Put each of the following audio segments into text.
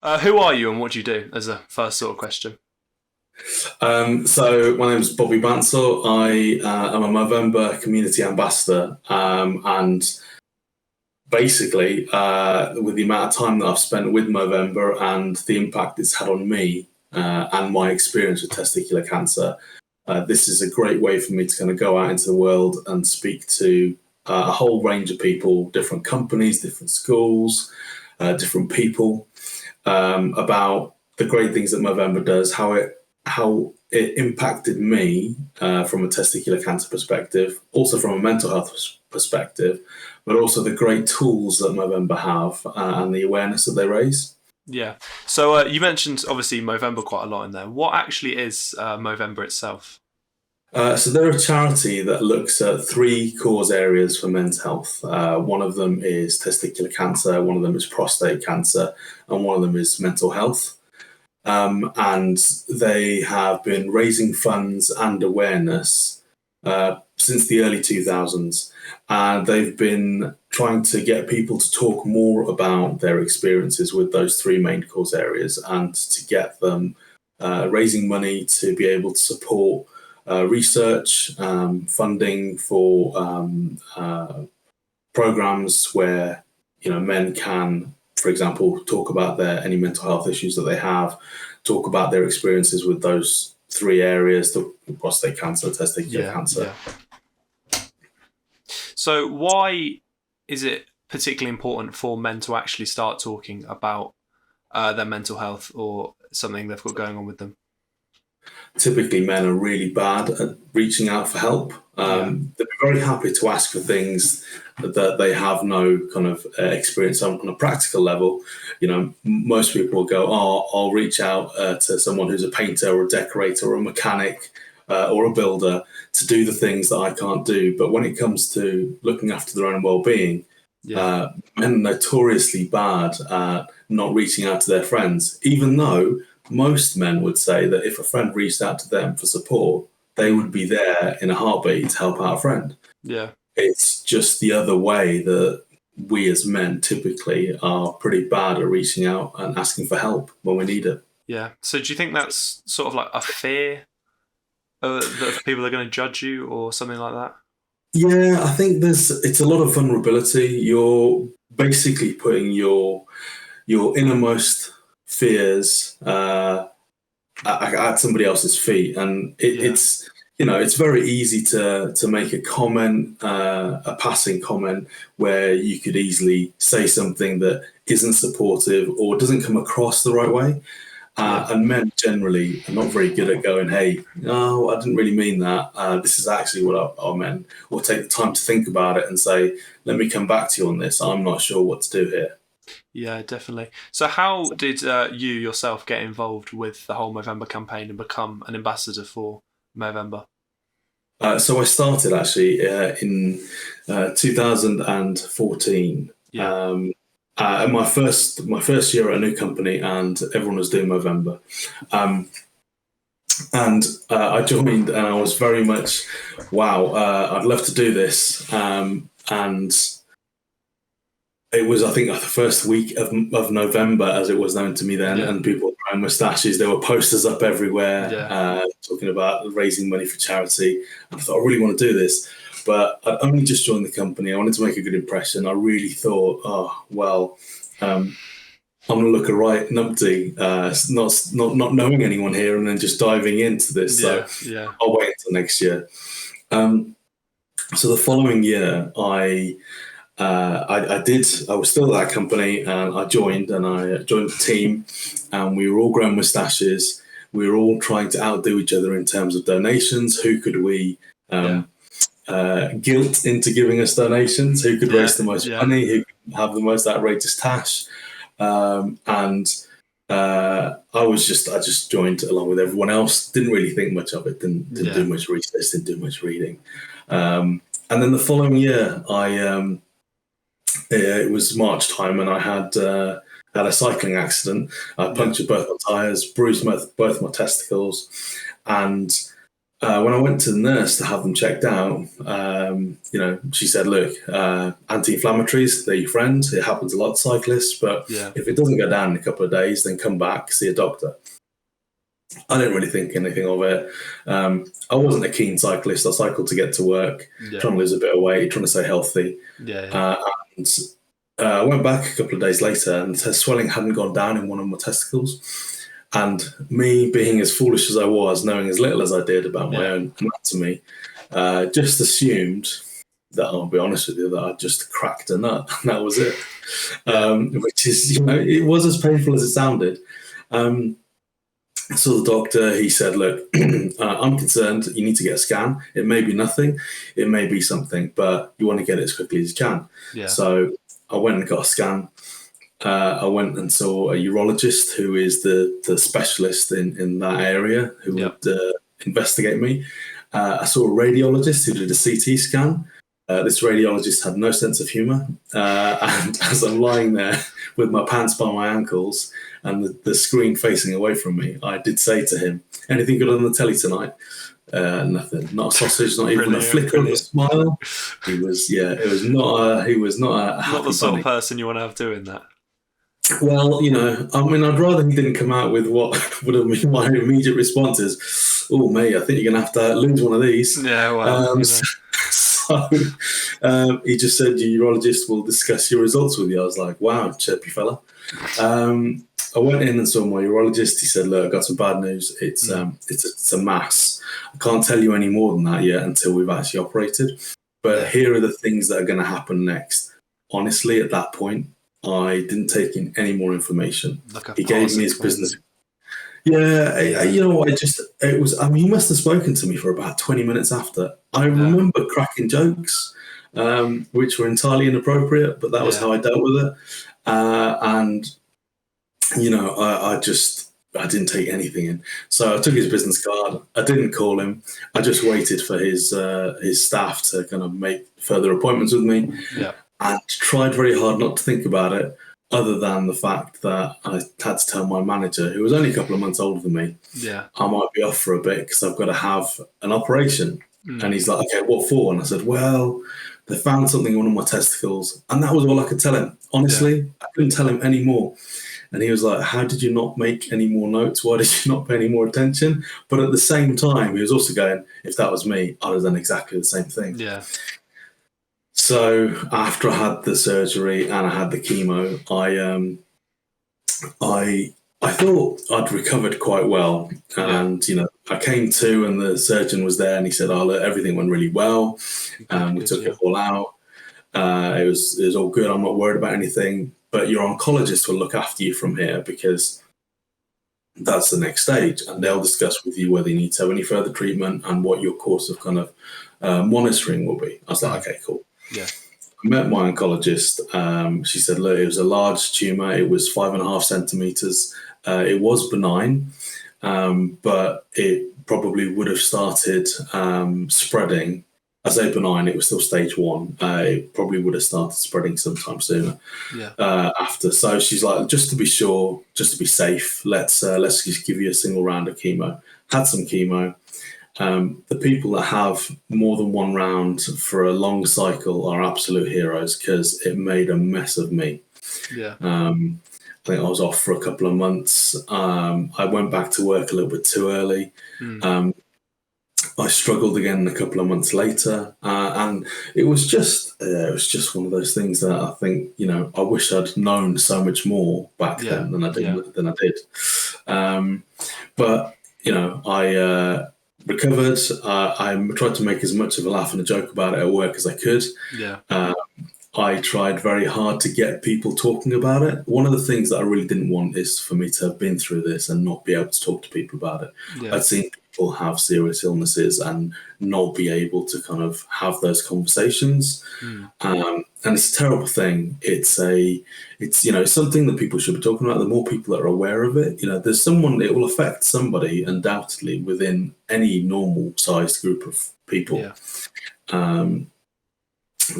Who are you and what do you do as a first sort of question? So my name is Bobby Bansell. I am a Movember community ambassador, and basically, with the amount of time that I've spent with Movember and the impact it's had on me and my experience with testicular cancer, this is a great way for me to kind of go out into the world and speak to a whole range of people, different companies, different schools, different people, about the great things that Movember does, how it impacted me from a testicular cancer perspective, also from a mental health perspective, but also the great tools that Movember have and the awareness that they raise. Yeah. So you mentioned obviously Movember quite a lot in there. What actually is Movember itself? So they're a charity that looks at three cause areas for men's health. One of them is testicular cancer, one of them is prostate cancer, and one of them is mental health. And they have been raising funds and awareness since the early 2000s. And they've been trying to get people to talk more about their experiences with those three main cause areas and to get them raising money to be able to support research, funding for programs where men can, for example, talk about their any mental health issues that they have, talk about their experiences with those three areas: the prostate cancer, testicular Yeah, cancer. yeah. So why is it particularly important for men to actually start talking about their mental health or something they've got going on with them? Typically, men are really bad at reaching out for help. Yeah, They're very happy to ask for things that they have no kind of experience on a practical level. Most people will go, "Oh, I'll reach out to someone who's a painter or a decorator or a mechanic or a builder to do the things that I can't do." But when it comes to looking after their own well-being, yeah, men are notoriously bad at not reaching out to their friends, even though most men would say that if a friend reached out to them for support, they would be there in a heartbeat to help out a friend. yeah, It's just the other way that we as men typically are pretty bad at reaching out and asking for help when we need it. yeah. So do you think that's sort of like a fear that people are going to judge you or something like that? Yeah, I think it's a lot of vulnerability. You're basically putting your innermost fears at somebody else's feet, and Yeah, it's very easy to make a comment, a passing comment, where you could easily say something that isn't supportive or doesn't come across the right way. yeah, And men generally are not very good at going, "Hey, no, I didn't really mean that. This is actually what I meant," or take the time to think about it and say, "Let me come back to you on this. I'm not sure what to do here." yeah, definitely. So how did you yourself get involved with the whole Movember campaign and become an ambassador for Movember? So I started actually in 2014. Yeah, My first year at a new company, and everyone was doing Movember. Um, and I joined, and I was very much, wow, I'd love to do this. And it was, I think, the first week of November, as it was known to me then, yeah, and people were growing moustaches. There were posters up everywhere yeah, talking about raising money for charity. And I thought, I really want to do this. But I'd only just joined the company. I wanted to make a good impression. I really thought, oh, well, I'm going to look a right numpty, not knowing anyone here and then just diving into this. So yeah, yeah, I'll wait until next year. Um, so the following year, I was still at that company, and I joined the team, and we were all growing moustaches. We were all trying to outdo each other in terms of donations. Who could we yeah, guilt into giving us donations? Who could yeah, raise the most yeah, money? Who could have the most outrageous tash? And I just joined along with everyone else. Didn't really think much of it. Didn't do yeah, much research. Didn't do much reading. And then the following year, it was March time, and I had a cycling accident. I yeah, punctured both my tires, bruised both my testicles, and When I went to the nurse to have them checked out, she said, look, anti-inflammatories, they're your friend. It happens a lot to cyclists, but if it doesn't go down in a couple of days, then come back, see a doctor. I didn't really think anything of it. I wasn't a keen cyclist. I cycled to get to work, trying to lose a bit of weight, trying to stay healthy. I went back a couple of days later, and the swelling hadn't gone down in one of my testicles. And me being as foolish as I was, knowing as little as I did about my own anatomy, just assumed that, I'll be honest with you, that I just cracked a nut, and that was it. Which is, it was as painful as it sounded. I saw the doctor. He said, look, I'm concerned. You need to get a scan. It may be nothing. It may be something, but you want to get it as quickly as you can. So I went and got a scan. I went and saw a urologist who is the specialist in that area who would investigate me. I saw a radiologist who did a CT scan. This radiologist had no sense of humour. And as I'm lying there with my pants by my ankles and the screen facing away from me, I did say to him, anything good on the telly tonight? Nothing. Not a sausage, not even a flicker of a smile. He was not a happy not the sort bunny. of person you want to have doing that. Well, I'd rather he didn't come out with what would have been my immediate response is, oh, mate, I think you're going to have to lose one of these. Yeah, well, So he just said, your urologist will discuss your results with you. I was like, wow, chirpy fella. I went in and saw my urologist. He said, look, I've got some bad news. It's a mass. I can't tell you any more than that yet until we've actually operated. But here are the things that are going to happen next. Honestly, at that point, I didn't take in any more information. He gave me his business. Yeah, he must have spoken to me for about 20 minutes after. I remember cracking jokes, which were entirely inappropriate, but that was how I dealt with it. I didn't take anything in. So I took his business card. I didn't call him. I just waited for his staff to kind of make further appointments with me. Yeah. And tried very hard not to think about it, other than the fact that I had to tell my manager, who was only a couple of months older than me, I might be off for a bit because I've got to have an operation. And he's like, okay, what for? And I said, well, they found something in one of my testicles. And that was all I could tell him. Honestly, I couldn't tell him any more. And he was like, how did you not make any more notes? Why did you not pay any more attention? But at the same time, he was also going, if that was me, I'd have done exactly the same thing. Yeah. So after I had the surgery and I had the chemo, I thought I'd recovered quite well. And, I came to and the surgeon was there and he said, look, everything went really well. We took it all out. It was all good. I'm not worried about anything. But your oncologist will look after you from here because that's the next stage. And they'll discuss with you whether you need to have any further treatment and what your course of kind of monitoring will be. I was like, okay, cool. Yeah. I met my oncologist. She said, look, it was a large tumour. It was 5.5 centimetres. It was benign, but it probably would have started spreading. I say benign, it was still stage 1. It probably would have started spreading sometime sooner after. So she's like, just to be sure, just to be safe, let's just give you a single round of chemo. Had some chemo. The people that have more than one round for a long cycle are absolute heroes because it made a mess of me. Yeah. I think I was off for a couple of months. I went back to work a little bit too early. I struggled again a couple of months later, and it was just one of those things that I think I wish I'd known so much more back then than I did. But I recovered. I tried to make as much of a laugh and a joke about it at work as I could. Yeah. I tried very hard to get people talking about it. One of the things that I really didn't want is for me to have been through this and not be able to talk to people about it. Yeah. I'd seen people have serious illnesses and not be able to kind of have those conversations. And it's a terrible thing. It's something that people should be talking about. The more people that are aware of it, there's it will affect somebody undoubtedly within any normal sized group of people. Yeah.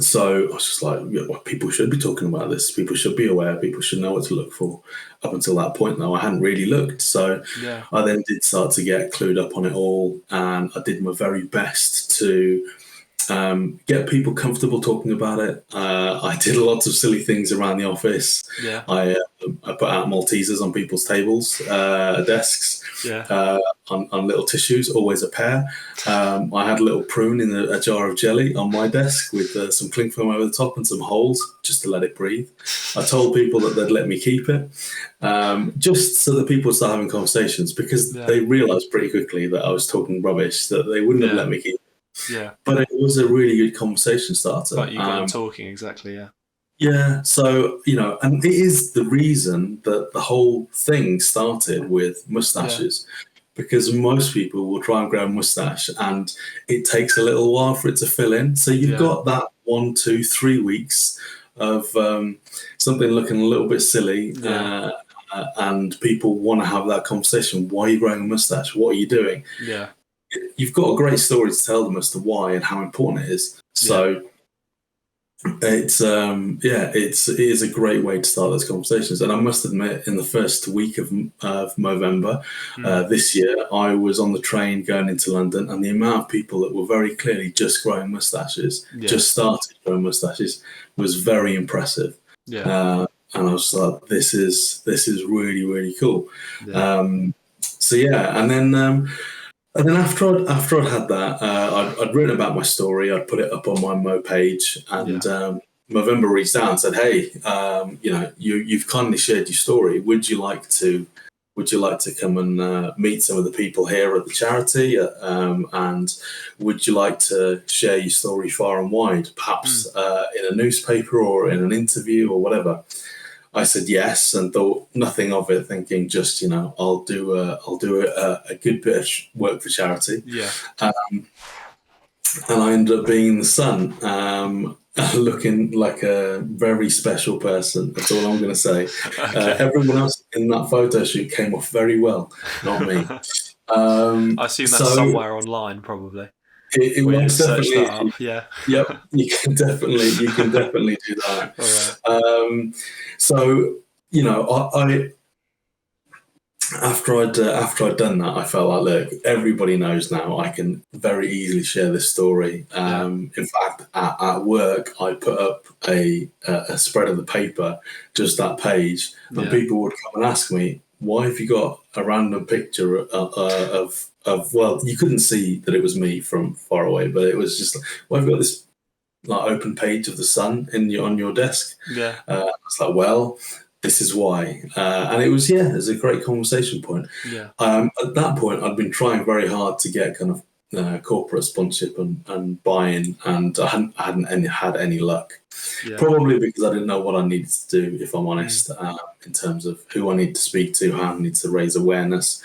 So I was just like, yeah, well, people should be talking about this. People should be aware. People should know what to look for. Up until that point, though, I hadn't really looked. So Yeah. I then did start to get clued up on it all, and I did my very best to get people comfortable talking about it. I did lots of silly things around the office. Yeah. I put out Maltesers on people's tables, desks, Yeah. on little tissues, always a pair. I had a little prune in a jar of jelly on my desk with some cling film over the top and some holes just to let it breathe. I told people that they'd let me keep it, just so that people would start having conversations, because they realised pretty quickly that I was talking rubbish, that they wouldn't have let me keep it. Yeah. But it was a really good conversation starter. But you got them talking, exactly, yeah. Yeah, so, and it is the reason that the whole thing started with moustaches, because most people will try and grow a moustache and it takes a little while for it to fill in. So you've got that 1, 2, 3 weeks of something looking a little bit silly, and people want to have that conversation. Why are you growing a moustache? What are you doing? Yeah. You've got a great story to tell them as to why and how important it is. So it is a great way to start those conversations. And I must admit, in the first week of Movember this year, I was on the train going into London, and the amount of people that were very clearly just growing moustaches, just started growing moustaches, was very impressive. Yeah. And I was like, this is really, really cool. Yeah. And then after I'd had that, I'd written about my story. I'd put it up on my Mo page, and Movember reached out and said, "Hey, you've kindly shared your story. Would you like to come and meet some of the people here at the charity? And would you like to share your story far and wide, perhaps in a newspaper or in an interview or whatever?" I said yes, and thought nothing of it, thinking just, I'll do a good bit of work for charity. Yeah. And I ended up being in the sun, looking like a very special person. That's all I'm going to say. Everyone else in that photo shoot came off very well, not me. I assume that's somewhere online, probably. It was definitely that up. Yeah. Yep, you can definitely do that. All right. So I after I'd done that, I felt like, look, everybody knows now. I can very easily share this story. In fact, at work, I put up a spread of the paper, just that page, and people would come and ask me, "Why have you got a random picture of well, you couldn't see that it was me from far away, but it was just, why have you got this like open page of the sun on your desk?" I was like, well, this is why. And it was a great conversation point. At that point, I'd been trying very hard to get kind of corporate sponsorship and buy-in, and I hadn't had any luck. Probably because I didn't know what I needed to do, if I'm honest, in terms of who I need to speak to, how I need to raise awareness.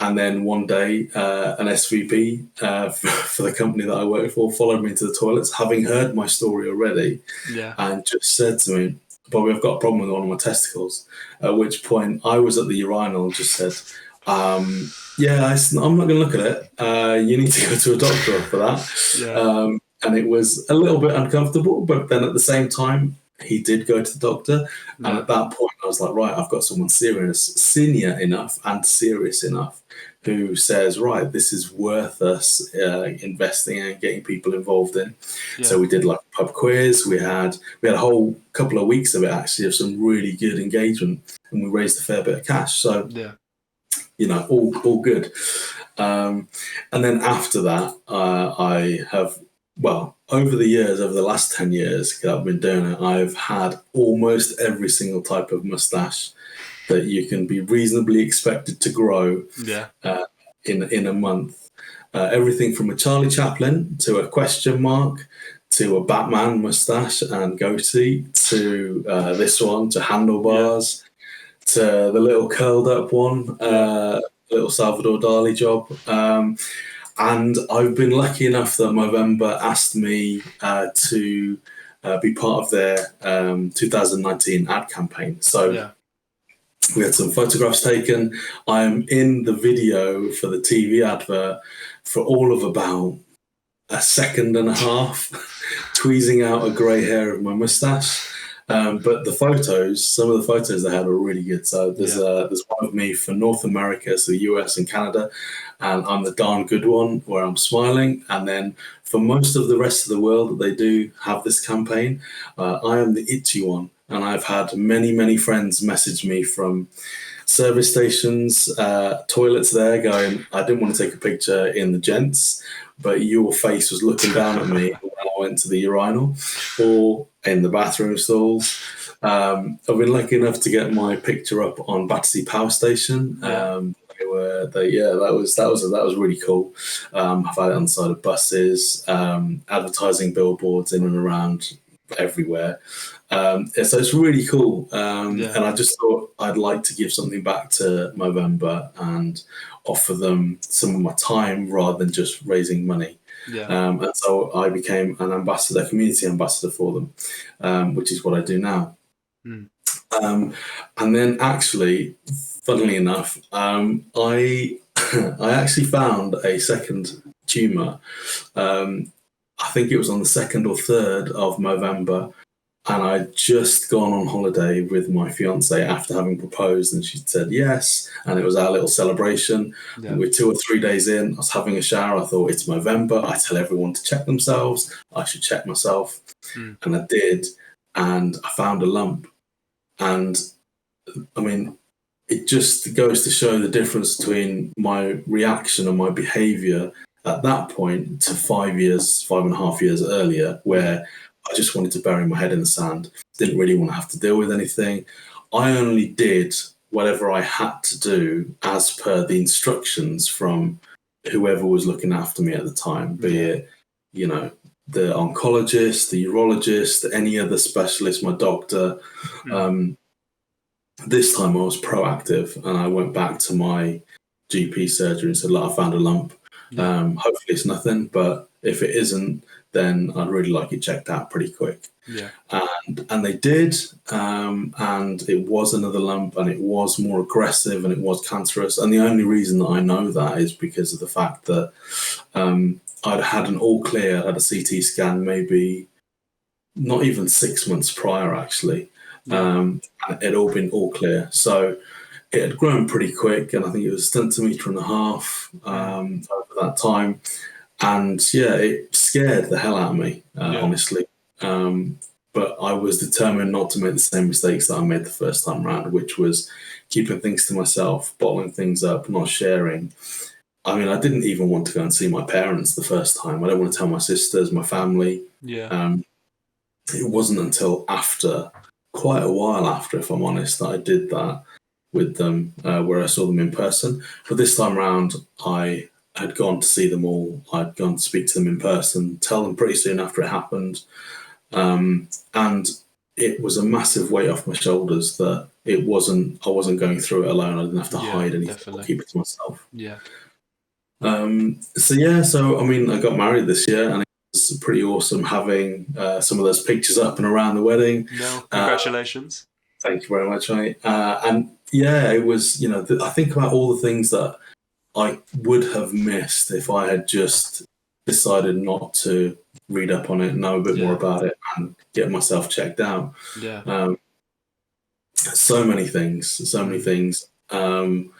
And then one day, an SVP for the company that I work for followed me into the toilets, having heard my story already, and just said to me, "Bobby, I've got a problem with one of my testicles." At which point I was at the urinal and just said, I'm not going to look at it. You need to go to a doctor for that. And it was a little bit uncomfortable, but then at the same time, he did go to the doctor. And at that point, I was like, right, I've got someone senior enough and serious enough who says, right, this is worth us investing and getting people involved in. So we did like a pub quiz. We had a whole couple of weeks of it, actually, of some really good engagement, and we raised a fair bit of cash. So, all good. And then after that, I have, over the years, over the last 10 years that I've been doing it, I've had almost every single type of moustache that you can be reasonably expected to grow in a month. Everything from a Charlie Chaplin to a question mark to a Batman moustache and goatee to this one, to handlebars, to the little curled up one, little Salvador Dali job. And I've been lucky enough that Movember asked me to be part of their 2019 ad campaign. So we had some photographs taken. I'm in the video for the TV advert for all of about a second and a half. tweezing out a grey hair of my moustache. But the photos, some of the photos they had were really good. So there's one of me for North America, so the US and Canada, and I'm the darn good one where I'm smiling. And then for most of the rest of the world that they do have this campaign, I am the itchy one. And I've had many, many friends message me from service stations, toilets there going, I didn't want to take a picture in the gents, but your face was looking down at me when I went to the urinal, or in the bathroom stalls. I've been lucky enough to get my picture up on Battersea Power Station. That was really cool. I've had it on the side of buses, advertising billboards in and around everywhere. So it's really cool. And I just thought I'd like to give something back to Movember and offer them some of my time rather than just raising money. And so I became an ambassador, community ambassador for them, which is what I do now. And then actually, funnily enough, I actually found a second tumour. I think it was on the 2nd or 3rd of November. And I'd just gone on holiday with my fiance after having proposed, and she said yes. And it was our little celebration. And we're 2 or 3 days in. I was having a shower. I thought, it's November. I tell everyone to check themselves. I should check myself. And I did. And I found a lump. And I mean, it just goes to show the difference between my reaction and my behavior at that point to 5.5 years earlier, where I just wanted to bury my head in the sand. Didn't really want to have to deal with anything. I only did whatever I had to do as per the instructions from whoever was looking after me at the time, be it, the oncologist, the urologist, any other specialist, my doctor. This time I was proactive and I went back to my GP surgery and said, look, I found a lump. Hopefully it's nothing, but if it isn't, then I'd really like it checked out pretty quick. And they did, and it was another lump, and it was more aggressive, and it was cancerous. And the only reason that I know that is because of the fact that I'd had an all clear, had a CT scan, maybe not even 6 months prior, actually. And it had all been all clear. So it had grown pretty quick, and I think it was 1.5 centimetres over that time. And it scared the hell out of me, honestly. But I was determined not to make the same mistakes that I made the first time around, which was keeping things to myself, bottling things up, not sharing. I mean, I didn't even want to go and see my parents the first time. I don't want to tell my sisters, my family. It wasn't until after, quite a while after, if I'm honest, that I did that with them, where I saw them in person. But this time around, I had gone to see them all. I'd gone to speak to them in person, tell them pretty soon after it happened. And it was a massive weight off my shoulders that I wasn't going through it alone. I didn't have to hide anything, keep it to myself. So I mean, I got married this year, and it was pretty awesome having some of those pictures up and around the wedding. Congratulations. Thank you very much, mate. And it was, I think about all the things that I would have missed if I had just decided not to read up on it, know a bit more about it, and get myself checked out. So many things. From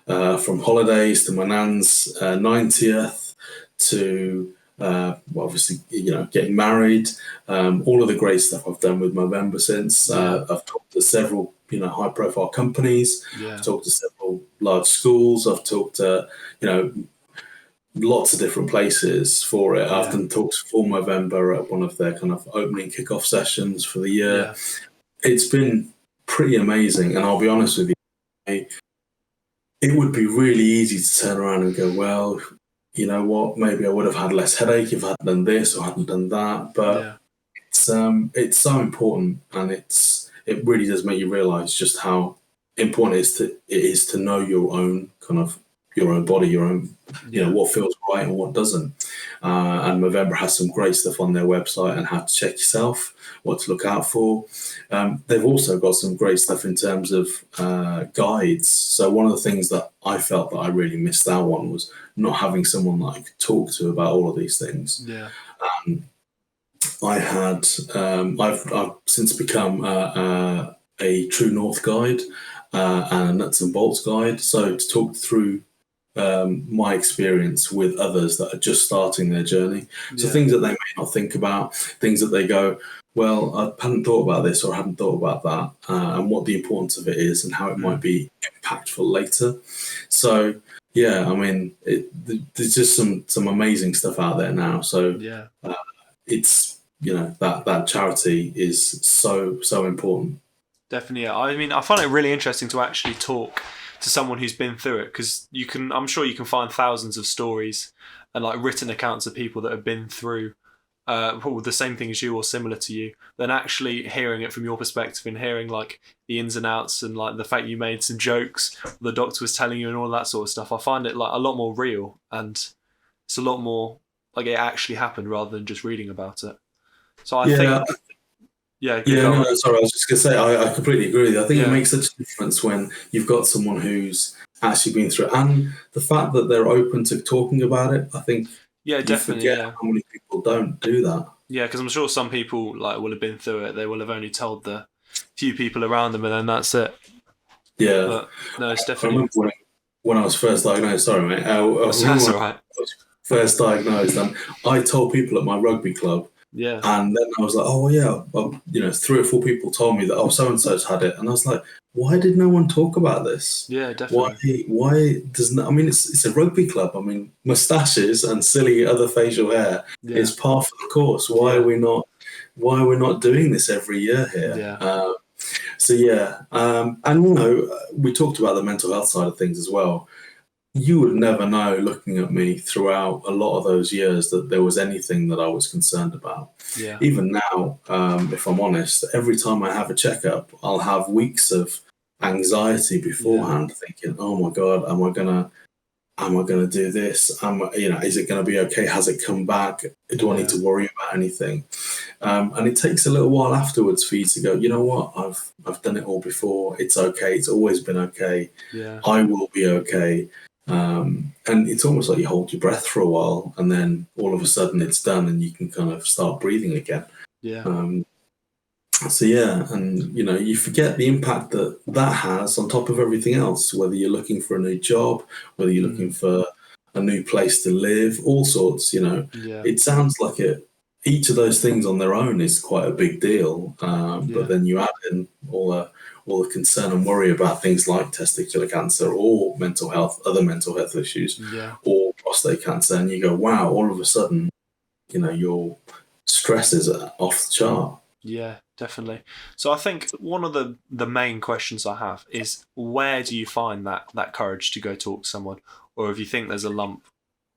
holidays to my nan's 90th to obviously, getting married. All of the great stuff I've done with Movember since. I've talked to several high-profile companies. I've talked to several large schools. I've talked to, lots of different places for it. I've done talks for Movember at one of their kind of opening kickoff sessions for the year. It's been pretty amazing, and I'll be honest with you, it would be really easy to turn around and go, well, you know what, maybe I would have had less headache if I hadn't done this or hadn't done that. But it's so important, and it really does make you realise just how important it is to know your own body, your own, what feels right and what doesn't. And Movember has some great stuff on their website and how to check yourself, what to look out for. They've also got some great stuff in terms of guides. So one of the things that I felt that I really missed out on was not having someone that I could talk to about all of these things. I had I've since become a True North guide and a Nuts and Bolts guide. So to talk through my experience with others that are just starting their journey. So things that they may not think about, things that they go, well, I hadn't thought about this or I hadn't thought about that, and what the importance of it is and how it might be impactful later. So yeah, I mean, there's just some amazing stuff out there now. So it's, you know, that charity is so important. Definitely. Yeah. I mean, I find it really interesting to actually talk to someone who's been through it, because I'm sure you can find thousands of stories and like written accounts of people that have been through the same thing as you or similar to you, than actually hearing it from your perspective and hearing like the ins and outs and like the fact you made some jokes the doctor was telling you and all that sort of stuff. I find it like a lot more real, and it's a lot more like it actually happened rather than just reading about it. So I think no, sorry, I was just going to say, I completely agree with you. I think it makes such a difference when you've got someone who's actually been through it, and the fact that they're open to talking about it. I think definitely. How many people don't do that? Yeah, because I'm sure some people like will have been through it. They will have only told the few people around them, and then that's it. Yeah, but no, it's definitely. I remember when I was first diagnosed. Sorry, mate. That's all right. First diagnosed, and I told people at my rugby club. Yeah. And then I was like, oh, yeah, well, you know, 3 or 4 people told me that, oh, so-and-so's had it. And I was like, why did no one talk about this? Yeah, definitely. Why doesn't, I mean, it's a rugby club. I mean, moustaches and silly other facial hair is par for the course. Why are we not doing this every year here? Yeah. And, you know, we talked about the mental health side of things as well. You would never know, looking at me throughout a lot of those years, that there was anything that I was concerned about. Yeah. Even now, if I'm honest, every time I have a checkup, I'll have weeks of anxiety beforehand, thinking, "Oh my God, am I gonna do this? Is it gonna be okay? Has it come back? Do I need to worry about anything?" And it takes a little while afterwards for you to go, you know what? I've done it all before. It's okay. It's always been okay. Yeah. I will be okay. And it's almost like you hold your breath for a while, and then all of a sudden it's done, and you can kind of start breathing again. Yeah. And you know, you forget the impact that has on top of everything else. Whether you're looking for a new job, whether you're looking for a new place to live, all sorts. You know, it sounds like each of those things on their own is quite a big deal. But then you add in all the concern and worry about things like testicular cancer or other mental health issues, or prostate cancer, and you go, wow, all of a sudden, you know, your stress is off the chart. Yeah, definitely. So I think one of the main questions I have is, where do you find that courage to go talk to someone? Or if you think there's a lump,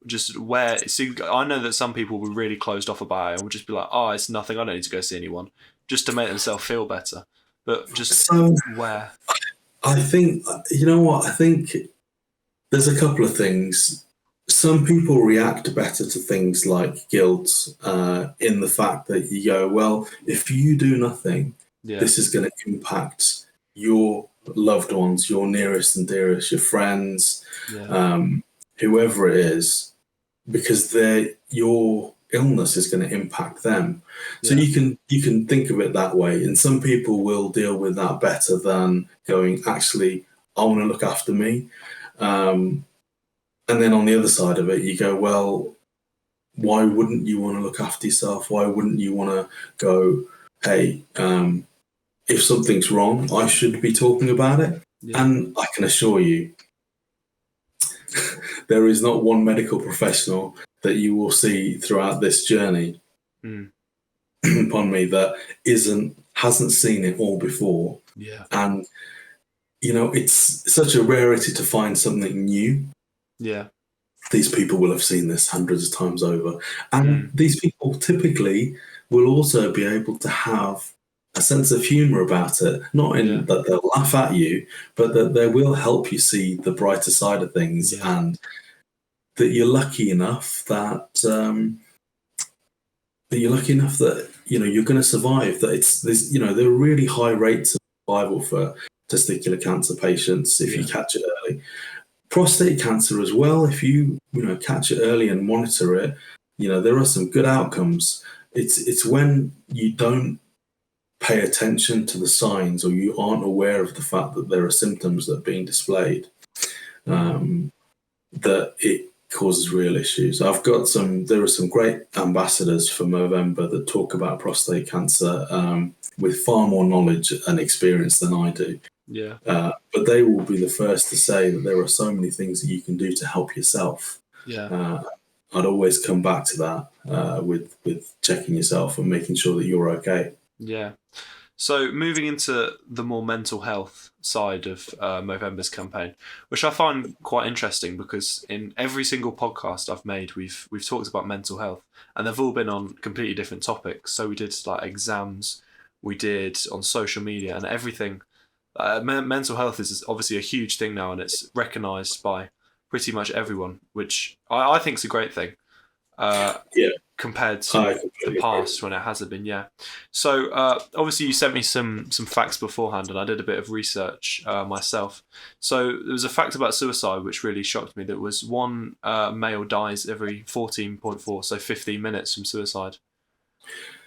just where? See, I know that some people will be really closed off about it and will just be like, oh, it's nothing, I don't need to go see anyone, just to make themselves feel better. But just where? I think, you know what, I think there's a couple of things. Some people react better to things like guilt, in the fact that you go, well, if you do nothing, this is going to impact your loved ones, your nearest and dearest, your friends, whoever it is, because your illness is going to impact them. So you can think of it that way. And some people will deal with that better than going, actually, I want to look after me. And then on the other side of it, you go, well, why wouldn't you want to look after yourself? Why wouldn't you want to go, hey, if something's wrong, I should be talking about it? And I can assure you, there is not one medical professional that you will see throughout this journey, upon me, that hasn't seen it all before. Yeah. And, you know, it's such a rarity to find something new. Yeah. These people will have seen this hundreds of times over. And these people typically will also be able to have a sense of humour about it, not in that they'll laugh at you, but that they will help you see the brighter side of things, and that you're lucky enough that you know you're going to survive. That there are really high rates of survival for testicular cancer patients if you catch it early. Prostate cancer as well, if you catch it early and monitor it, you know, there are some good outcomes. it's when you don't pay attention to the signs, or you aren't aware of the fact that there are symptoms that are being displayed, that it causes real issues. There are some great ambassadors for Movember that talk about prostate cancer with far more knowledge and experience than I do. Yeah. But they will be the first to say that there are so many things that you can do to help yourself. Yeah. I'd always come back to that with checking yourself and making sure that you're okay. Yeah. So moving into the more mental health side of Movember's campaign, which I find quite interesting, because in every single podcast I've made, we've talked about mental health, and they've all been on completely different topics. So we did like exams, we did on social media and everything. Mental health is obviously a huge thing now, and it's recognised by pretty much everyone, which I think is a great thing. Compared to the past when it hasn't been. Yeah. So obviously you sent me some facts beforehand, and I did a bit of research myself. So there was a fact about suicide which really shocked me. That was one male dies every 14.4, so 15 minutes from suicide,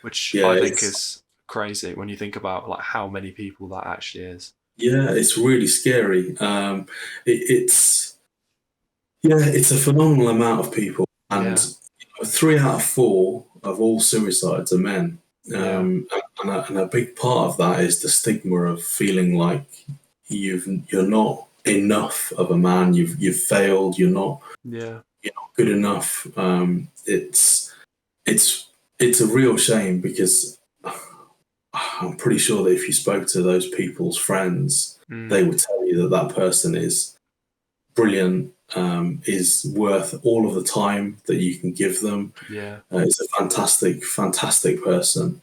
which I think is crazy when you think about like how many people that actually is. Yeah, it's really scary. It's a phenomenal amount of people, and 3 out of 4 of all suicides are men. And a big part of that is the stigma of feeling like you're not enough of a man. You've failed. You're not good enough. It's a real shame, because I'm pretty sure that if you spoke to those people's friends, they would tell you that person is brilliant, is worth all of the time that you can give them. Is a fantastic person.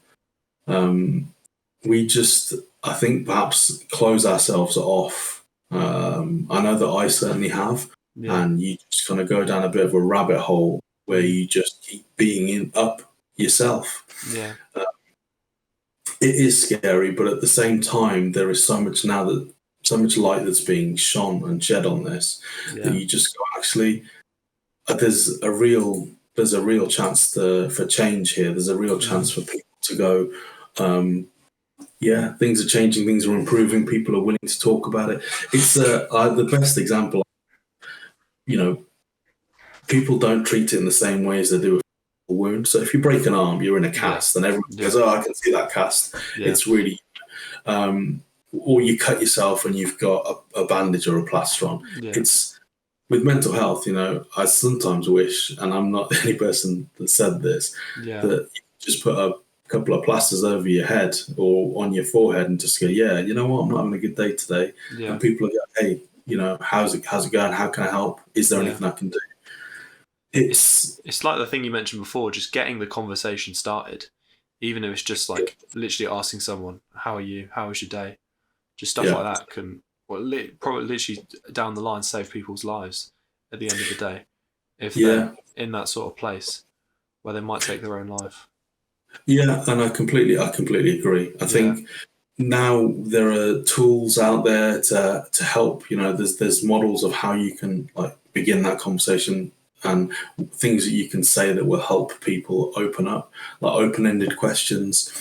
We just, I think, perhaps close ourselves off. I know that I certainly have, and you just kind of go down a bit of a rabbit hole where you just keep being up yourself. It is scary, but at the same time, there is so much light that's being shone and shed on this, that you just go, actually, there's a real chance for change here. There's a real chance for people to go, things are changing, things are improving, people are willing to talk about it. It's the best example. People don't treat it in the same way as they do a wound. So if you break an arm, you're in a cast, and everyone goes, "Oh, I can see that cast." It's really, or you cut yourself and you've got a bandage or a plaster on. It's with mental health. I sometimes wish, and I'm not the only person that said this, that you just put a couple of plasters over your head or on your forehead and just go, "Yeah, you know what? I'm not having a good day today." And people are going, "Hey, how's it going? How can I help? Is there anything I can do?" It's like the thing you mentioned before, just getting the conversation started, even if it's just like literally asking someone, "How are you? How was your day?" Just stuff like that can probably literally down the line save people's lives at the end of the day, if they're in that sort of place where they might take their own life. Yeah, and I completely agree. I think now there are tools out there to help. There's models of how you can begin that conversation, and things that you can say that will help people open up, like open-ended questions.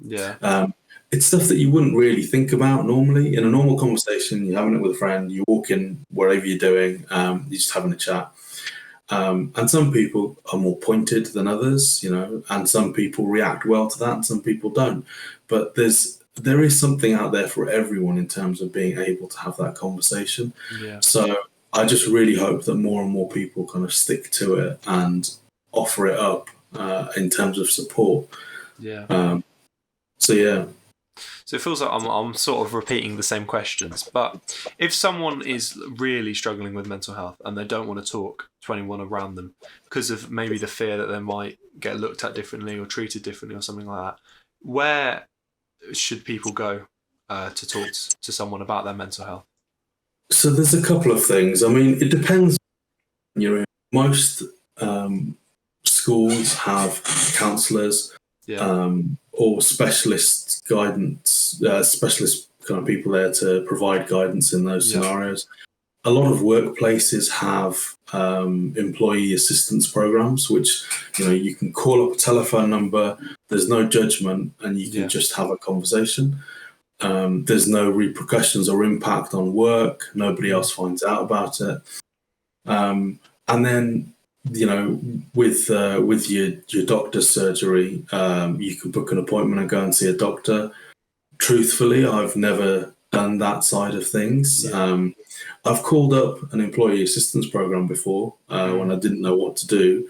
It's stuff that you wouldn't really think about normally. In a normal conversation, you're having it with a friend, you walk in wherever you're doing, you're just having a chat. And some people are more pointed than others, and some people react well to that and some people don't. But there is something out there for everyone in terms of being able to have that conversation. So I just really hope that more and more people kind of stick to it and offer it up in terms of support. So it feels like I'm sort of repeating the same questions, but if someone is really struggling with mental health and they don't want to talk to anyone around them because of maybe the fear that they might get looked at differently or treated differently or something like that, where should people go to talk to someone about their mental health? So there's a couple of things. I mean, it depends. Most schools have counsellors or specialist guidance, specialist kind of people there to provide guidance in those scenarios. a lot of workplaces have employee assistance programs, which you can call up a telephone number. There's no judgment, and you can just have a conversation. There's no repercussions or impact on work. Nobody else finds out about it. And then with your doctor's surgery, you can book an appointment and go and see a doctor. Truthfully, I've never done that side of things. I've called up an employee assistance program before when I didn't know what to do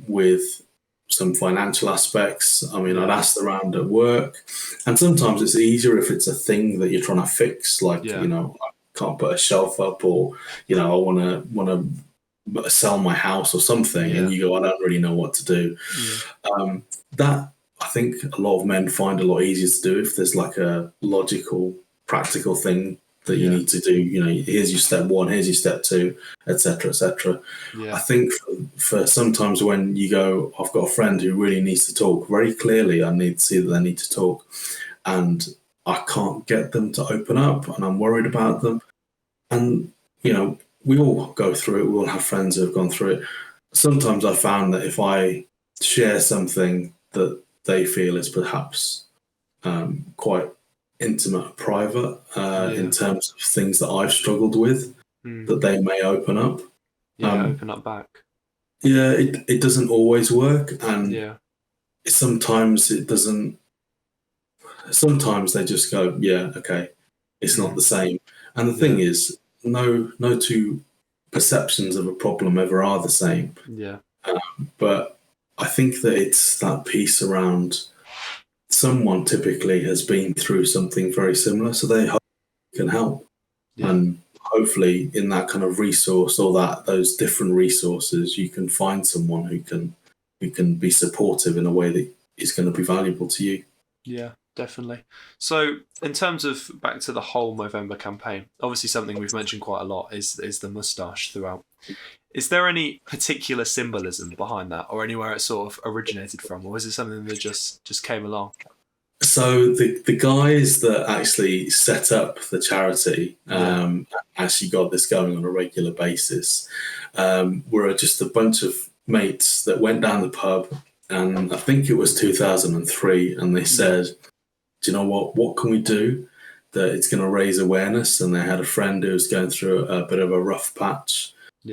with some financial aspects. I mean, I'd asked around at work, and sometimes it's easier if it's a thing that you're trying to fix, like I can't put a shelf up, or I want to sell my house or something, and you go, I don't really know what to do. That I think a lot of men find a lot easier to do if there's like a logical, practical thing that you need to do. Here's your step one, here's your step two, etc., etc. I think for sometimes when you go, I've got a friend who really needs to talk very clearly, I need to see that they need to talk, and I can't get them to open up, and I'm worried about them. And we all go through it. We all have friends who have gone through it. Sometimes I found that if I share something that they feel is perhaps quite intimate, private, in terms of things that I've struggled with, that they may open up. Open up back. Yeah, it doesn't always work, and sometimes it doesn't. Sometimes they just go, yeah, okay, it's not the same. And the thing is, no two perceptions of a problem ever are the same. But I think that it's that piece around someone typically has been through something very similar, so they can help. And hopefully in that kind of resource, or those different resources, you can find someone who can be supportive in a way that is going to be valuable to you. Yeah, definitely. So in terms of back to the whole Movember campaign, obviously something we've mentioned quite a lot is the moustache throughout. Is there any particular symbolism behind that, or anywhere it sort of originated from, or is it something that just came along? So the guys that actually set up the charity, actually got this going on a regular basis, were just a bunch of mates that went down the pub, and I think it was 2003, and they said, do you know what can we do that it's going to raise awareness? And they had a friend who was going through a bit of a rough patch.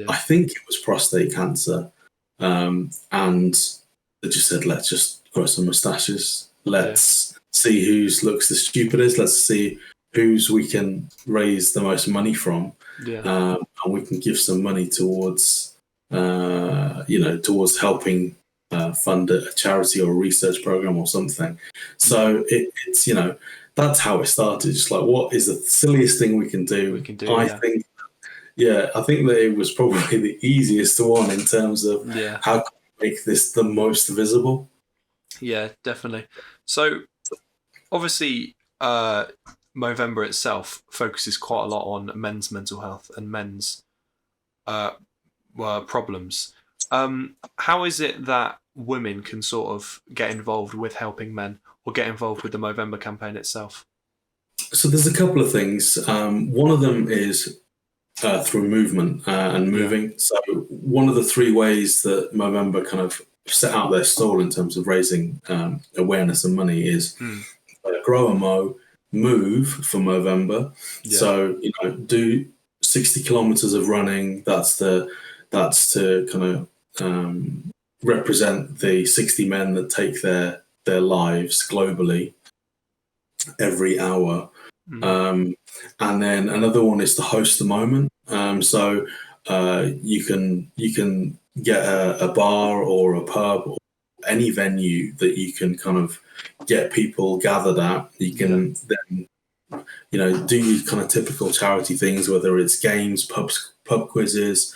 I think it was prostate cancer, and they just said, let's just grow some moustaches. Let's see whose looks the stupidest. Let's see whose we can raise the most money from, and we can give some money towards, towards helping fund a charity or a research program or something. So it's that's how it started. Just like, what is the silliest thing we can do? I think that it was probably the easiest one in terms of how can we make this the most visible. Yeah, definitely. So obviously, Movember itself focuses quite a lot on men's mental health and men's problems. How is it that women can sort of get involved with helping men, or get involved with the Movember campaign itself? So there's a couple of things. One of them is through movement and moving. So one of the three ways that Movember kind of set out their stall in terms of raising awareness and money is grow a mo, move for Movember. So do 60 kilometers of running. That's to kind of represent the 60 men that take their lives globally every hour. And then another one is to host the moment. So you can get a bar or a pub or any venue that you can kind of get people gathered at. You can then do your kind of typical charity things, whether it's games, pub quizzes,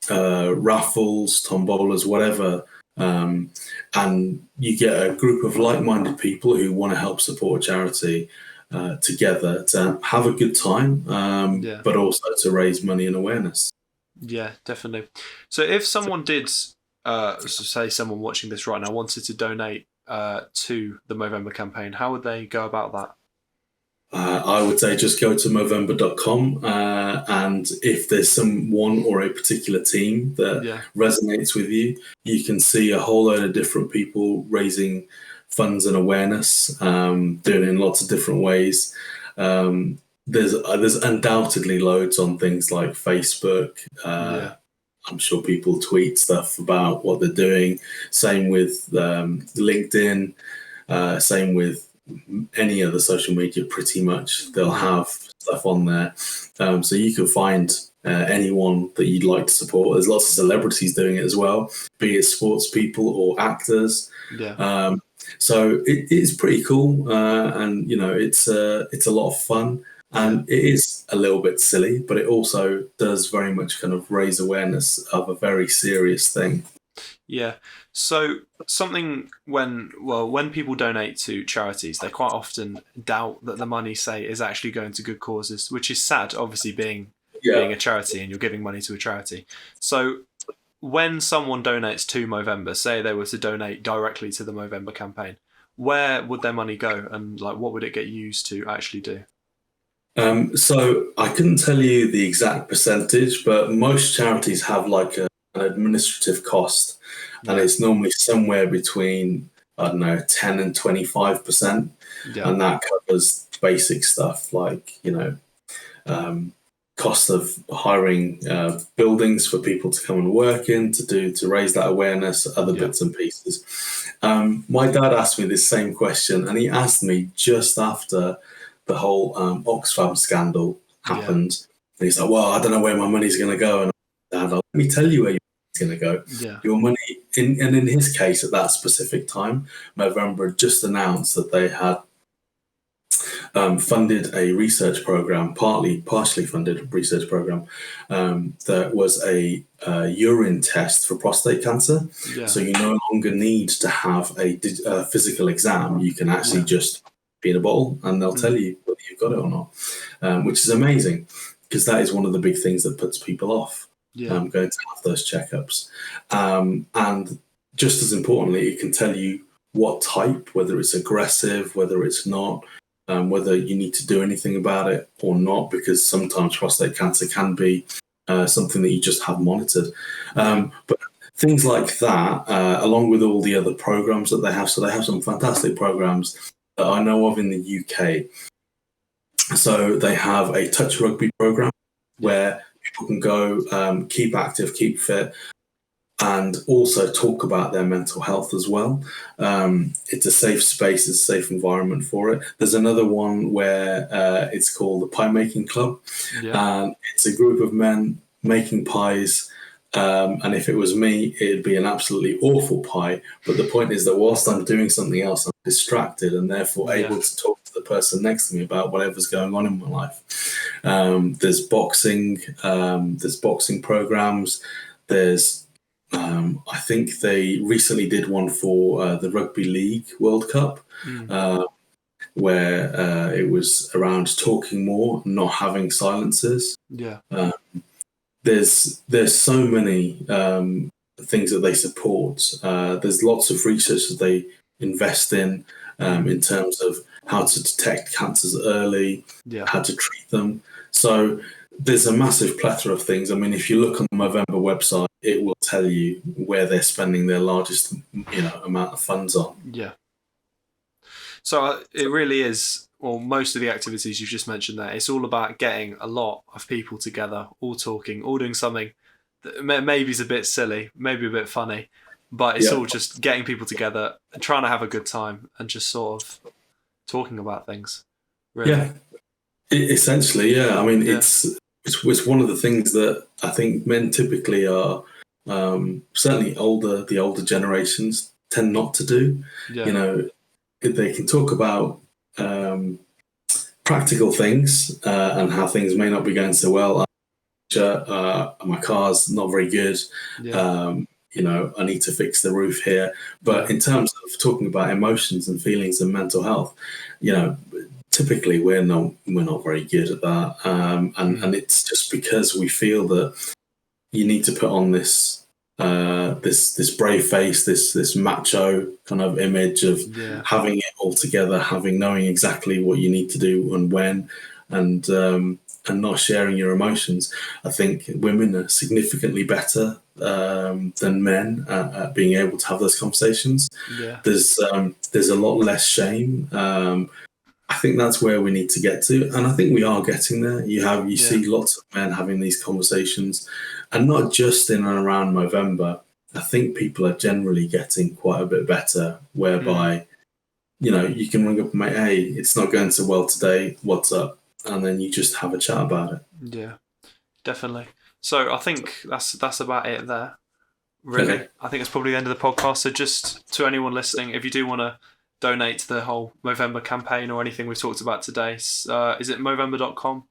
raffles, tombolas, whatever. And you get a group of like-minded people who want to help support charity together to have a good time, but also to raise money and awareness. Yeah, definitely. So if someone did, say someone watching this right now wanted to donate to the Movember campaign, how would they go about that? I would say just go to Movember.com, and if there's someone or a particular team that resonates with you, you can see a whole load of different people raising funds and awareness, doing it in lots of different ways. There's undoubtedly loads on things like Facebook. I'm sure people tweet stuff about what they're doing. Same with LinkedIn. Same with any other social media, pretty much. They'll have stuff on there. So you can find anyone that you'd like to support. There's lots of celebrities doing it as well, be it sports people or actors. So it's pretty cool. And, you know, it's a lot of fun. And it is a little bit silly, but it also does very much kind of raise awareness of a very serious thing. Yeah. So something when people donate to charities, they quite often doubt that the money, say, is actually going to good causes, which is sad, obviously being a charity and you're giving money to a charity. So when someone donates to Movember, say they were to donate directly to the Movember campaign, where would their money go and like what would it get used to actually do? So I couldn't tell you the exact percentage, but most charities have like an administrative cost, and it's normally somewhere between, I don't know, 10 and 25%. And that covers basic stuff like, you know, cost of hiring buildings for people to come and work in, to raise that awareness, other bits and pieces. My dad asked me this same question, and he asked me just after the whole Oxfam scandal happened. And he's like, well, I don't know where my money's going to go. And Dad, let me tell you where your money's going to go. Your money, and in his case, at that specific time, Movember had just announced that they had funded a research program, partially funded research program, that was a urine test for prostate cancer. So you no longer need to have a physical exam. You can actually just be in a bottle and they'll tell you whether you've got it or not, which is amazing because that is one of the big things that puts people off going to have those checkups. And just as importantly, it can tell you what type, whether it's aggressive, whether it's not, whether you need to do anything about it or not, because sometimes prostate cancer can be something that you just have monitored. But things like that, along with all the other programs that they have. So they have some fantastic programs that I know of in the UK. So they have a touch rugby program where people can go, keep active, keep fit, and also talk about their mental health as well. It's a safe space, it's a safe environment for it. There's another one where it's called the Pie Making Club. And it's a group of men making pies. And if it was me, it'd be an absolutely awful pie. But the point is that whilst I'm doing something else, I'm distracted and therefore able to talk to the person next to me about whatever's going on in my life. There's boxing programs. There's, I think they recently did one for the Rugby League World Cup, where it was around talking more, not having silences. There's so many things that they support. There's lots of research that they invest in terms of how to detect cancers early, how to treat them. So there's a massive plethora of things. I mean, if you look on the Movember website, it will tell you where they're spending their largest, amount of funds on. So it really is, well, most of the activities you've just mentioned there, it's all about getting a lot of people together, all talking, all doing something that maybe is a bit silly, maybe a bit funny, but it's all just getting people together and trying to have a good time and just sort of talking about things. Really. Essentially, I mean, it's one of the things that I think men typically are, certainly the older generations tend not to do. You know, they can talk about practical things and how things may not be going so well. My car's not very good. I need to fix the roof here. But in terms of talking about emotions and feelings and mental health, typically we're not very good at that. And it's just because we feel that you need to put on this this brave face, this macho kind of image of having it all together, knowing exactly what you need to do and when, and not sharing your emotions. I think women are significantly better than men at being able to have those conversations. Yeah. There's a lot less shame. I think that's where we need to get to, and I think we are getting there. You see lots of men having these conversations, and not just in and around Movember. I think people are generally getting quite a bit better, whereby you can ring up and mate, hey, it's not going so well today. What's up? And then you just have a chat about it. Yeah, definitely. So I think that's about it there. Really, okay. I think it's probably the end of the podcast. So just to anyone listening, if you do want to donate to the whole Movember campaign or anything we've talked about today, is it Movember.com,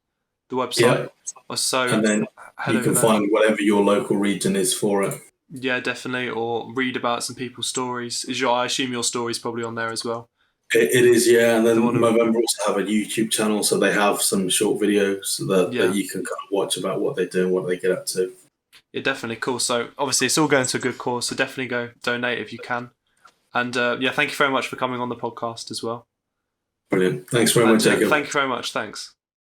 the website? Yeah. So, and then you can find whatever your local region is for it. Yeah, definitely. Or read about some people's stories. I assume your story's probably on there as well. It is, yeah. And then Movember also have a YouTube channel, so they have some short videos that you can kind of watch about what they do and what they get up to. Yeah, definitely. Cool. So obviously it's all going to a good cause, so definitely go donate if you can. And thank you very much for coming on the podcast as well. Brilliant. Thanks very much, Jacob. Thank you very much. Thanks.